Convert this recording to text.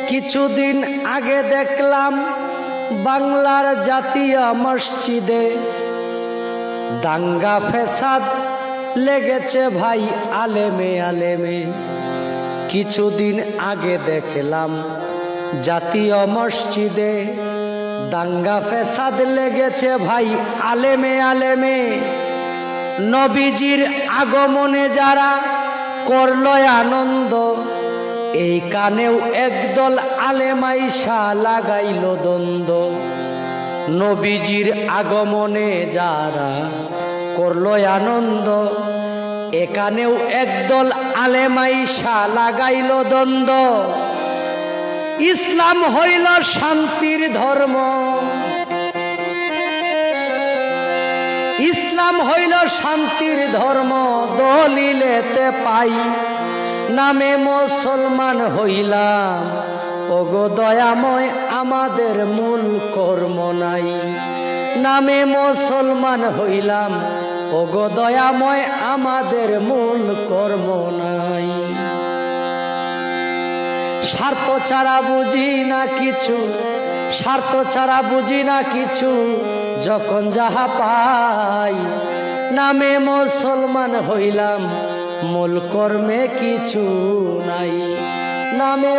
কিছুদিন আগে দেখলাম বাংলার জাতীয় মসজিদে দাঙ্গা ফেসাদ লেগেছে ভাই আলেমে আলেমে। কিছুদিন আগে দেখলাম জাতীয় মসজিদে দাঙ্গা ফেসাদ লেগেছে ভাই আলেমে আলেমে। নবীজির আগমনে যারা করলো আনন্দ, এই কানেও একদল আলেম আইসা লাগাইল দ্বন্দ্ব। নবীজির আগমনে যারা করলো আনন্দ, এখানেও একদল আলেম আইসা লাগাইল দ্বন্দ্ব। ইসলাম হইল শান্তির ধর্ম, ইসলাম হইল শান্তির ধর্ম, দলিলেতে পাই নামে মুসলমান হইলাম। ওগো দয়াময় আমাদের মূল কর্ম নাই, নামে মুসলমান হইলাম। ওগো দয়াময় আমাদের মূল কর্ম নাই। স্বার্থ ছাড়া বুঝি না কিছু, স্বার্থ ছাড়া বুঝি না কিছু, যখন যাহা পাই নামে মুসলমান হইলাম। মূল কর্মে কিছু নাই, নামে